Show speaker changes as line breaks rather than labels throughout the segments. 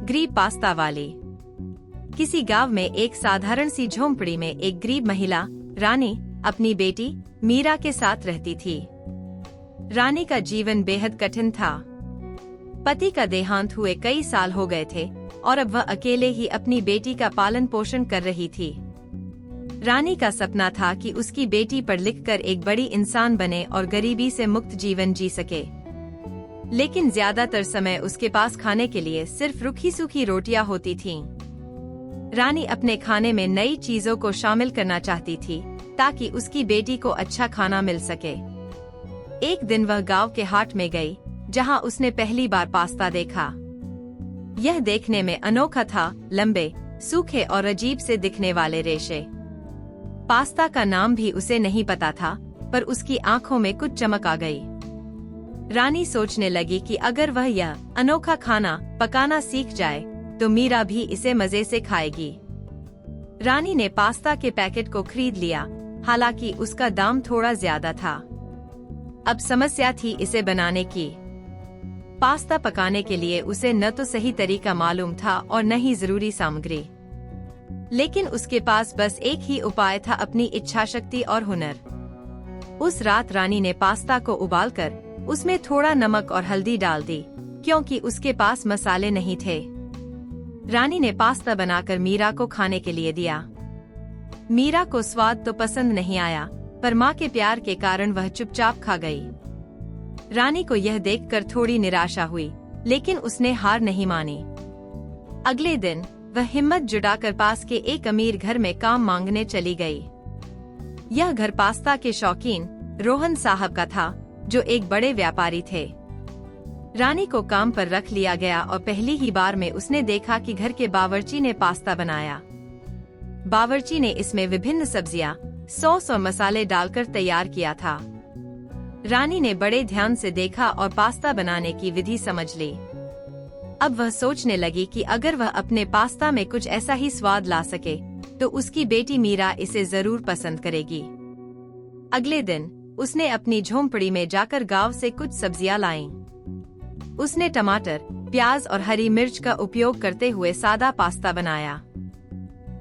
गरीब पास्ता वाली। किसी गांव में एक साधारण सी झोंपड़ी में एक गरीब महिला रानी अपनी बेटी मीरा के साथ रहती थी। रानी का जीवन बेहद कठिन था। पति का देहांत हुए कई साल हो गए थे और अब वह अकेले ही अपनी बेटी का पालन पोषण कर रही थी। रानी का सपना था कि उसकी बेटी पढ़ लिख कर एक बड़ी इंसान बने और गरीबी से मुक्त जीवन जी सके। लेकिन ज्यादातर समय उसके पास खाने के लिए सिर्फ रूखी सूखी रोटियां होती थीं। रानी अपने खाने में नई चीजों को शामिल करना चाहती थी ताकि उसकी बेटी को अच्छा खाना मिल सके। एक दिन वह गांव के हाट में गई, जहां उसने पहली बार पास्ता देखा। यह देखने में अनोखा था, लंबे, सूखे और अजीब से दिखने वाले रेशे। पास्ता का नाम भी उसे नहीं पता था, पर उसकी आंखों में कुछ चमक आ गई। रानी सोचने लगी कि अगर वह यह अनोखा खाना पकाना सीख जाए तो मीरा भी इसे मजे से खाएगी। रानी ने पास्ता के पैकेट को खरीद लिया, हालांकि उसका दाम थोड़ा ज्यादा था। अब समस्या थी इसे बनाने की। पास्ता पकाने के लिए उसे न तो सही तरीका मालूम था और न ही जरूरी सामग्री। लेकिन उसके पास बस एक ही उपाय था, अपनी इच्छाशक्ति और हुनर। उस रात रानी ने पास्ता को उबालकर उसमें थोड़ा नमक और हल्दी डाल दी, क्योंकि उसके पास मसाले नहीं थे। रानी ने पास्ता बनाकर मीरा को खाने के लिए दिया। मीरा को स्वाद तो पसंद नहीं आया, पर माँ के प्यार के कारण वह चुपचाप खा गई। रानी को यह देखकर थोड़ी निराशा हुई, लेकिन उसने हार नहीं मानी। अगले दिन वह हिम्मत जुटाकर पास के एक अमीर घर में काम मांगने चली गई। यह घर पास्ता के शौकीन रोहन साहब का था, जो एक बड़े व्यापारी थे। रानी को काम पर रख लिया गया और पहली ही बार में उसने देखा कि घर के बावर्ची ने पास्ता बनाया। बावर्ची ने इसमें विभिन्न सब्जियां, सॉस और मसाले डालकर तैयार किया था। रानी ने बड़े ध्यान से देखा और पास्ता बनाने की विधि समझ ली। अब वह सोचने लगी कि अगर वह अपने पास्ता में कुछ ऐसा ही स्वाद ला सके तो उसकी बेटी मीरा इसे जरूर पसंद करेगी। अगले दिन उसने अपनी झोंपड़ी में जाकर गांव से कुछ सब्जियां लाईं। उसने टमाटर, प्याज और हरी मिर्च का उपयोग करते हुए सादा पास्ता बनाया।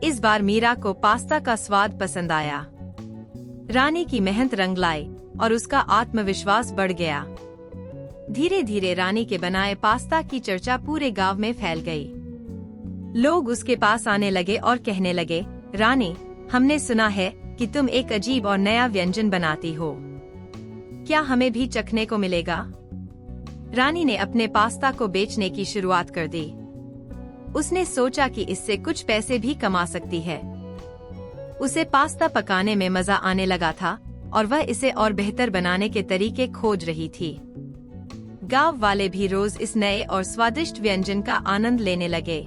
इस बार मीरा को पास्ता का स्वाद पसंद आया। रानी की मेहनत रंग लाई और उसका आत्मविश्वास बढ़ गया। धीरे धीरे रानी के बनाए पास्ता की चर्चा पूरे गांव में फैल गई। लोग उसके पास आने लगे और कहने लगे, रानी, हमने सुना है कि तुम एक अजीब और नया व्यंजन बनाती हो। क्या हमें भी चखने को मिलेगा? रानी ने अपने पास्ता को बेचने की शुरुआत कर दी। उसने सोचा कि इससे कुछ पैसे भी कमा सकती है। उसे पास्ता पकाने में मजा आने लगा था और वह इसे और बेहतर बनाने के तरीके खोज रही थी। गांव वाले भी रोज इस नए और स्वादिष्ट व्यंजन का आनंद लेने लगे।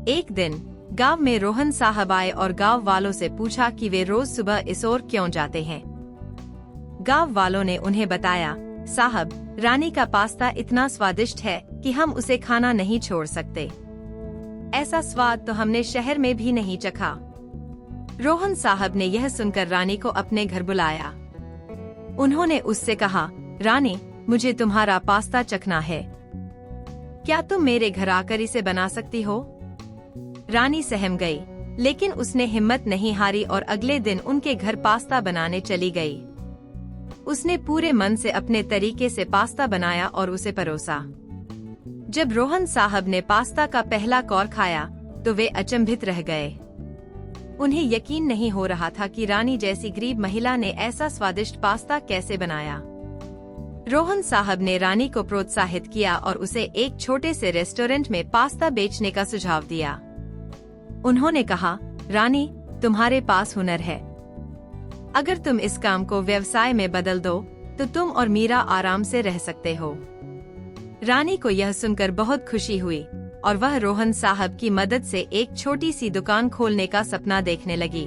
एक दिन गांव में रोहन साहब आए और गांव वालों से पूछा कि वे रोज सुबह इस ओर क्यों जाते हैं। गांव वालों ने उन्हें बताया, साहब, रानी का पास्ता इतना स्वादिष्ट है कि हम उसे खाना नहीं छोड़ सकते। ऐसा स्वाद तो हमने शहर में भी नहीं चखा। रोहन साहब ने यह सुनकर रानी को अपने घर बुलाया। उन्होंने उससे कहा, रानी, मुझे तुम्हारा पास्ता चखना है। क्या तुम मेरे घर आकर इसे बना सकती हो? रानी सहम गई, लेकिन उसने हिम्मत नहीं हारी और अगले दिन उनके घर पास्ता बनाने चली गई। उसने पूरे मन से अपने तरीके से पास्ता बनाया और उसे परोसा। जब रोहन साहब ने पास्ता का पहला कौर खाया तो वे अचंभित रह गए। उन्हें यकीन नहीं हो रहा था कि रानी जैसी गरीब महिला ने ऐसा स्वादिष्ट पास्ता कैसे बनाया। रोहन साहब ने रानी को प्रोत्साहित किया और उसे एक छोटे से रेस्टोरेंट में पास्ता बेचने का सुझाव दिया। उन्होंने कहा, रानी, तुम्हारे पास हुनर है। अगर तुम इस काम को व्यवसाय में बदल दो तो तुम और मीरा आराम से रह सकते हो। रानी को यह सुनकर बहुत खुशी हुई और वह रोहन साहब की मदद से एक छोटी सी दुकान खोलने का सपना देखने लगी।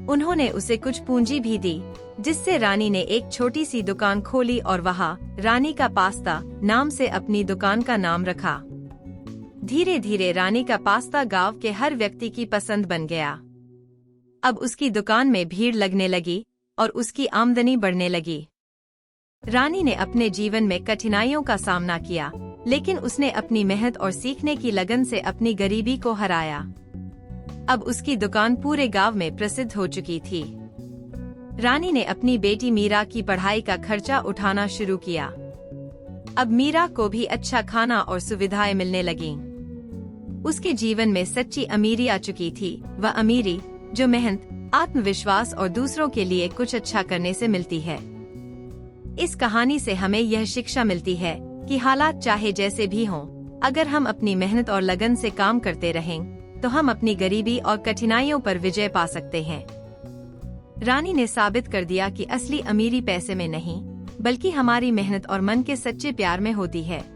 उन्होंने उसे कुछ पूंजी भी दी, जिससे रानी ने एक छोटी सी दुकान खोली और वहां रानी का पास्ता नाम से अपनी दुकान का नाम रखा। धीरे धीरे रानी का पास्ता गांव के हर व्यक्ति की पसंद बन गया। अब उसकी दुकान में भीड़ लगने लगी और उसकी आमदनी बढ़ने लगी। रानी ने अपने जीवन में कठिनाइयों का सामना किया, लेकिन उसने अपनी मेहनत और सीखने की लगन से अपनी गरीबी को हराया। अब उसकी दुकान पूरे गांव में प्रसिद्ध हो चुकी थी। रानी ने अपनी बेटी मीरा की पढ़ाई का खर्चा उठाना शुरू किया। अब मीरा को भी अच्छा खाना और सुविधाएं मिलने लगीं। उसके जीवन में सच्ची अमीरी आ चुकी थी, वह अमीरी जो मेहनत, आत्मविश्वास और दूसरों के लिए कुछ अच्छा करने से मिलती है। इस कहानी से हमें यह शिक्षा मिलती है कि हालात चाहे जैसे भी हों, अगर हम अपनी मेहनत और लगन से काम करते रहें, तो हम अपनी गरीबी और कठिनाइयों पर विजय पा सकते हैं। रानी ने साबित कर दिया कि असली अमीरी पैसे में नहीं, बल्कि हमारी मेहनत और मन के सच्चे प्यार में होती है।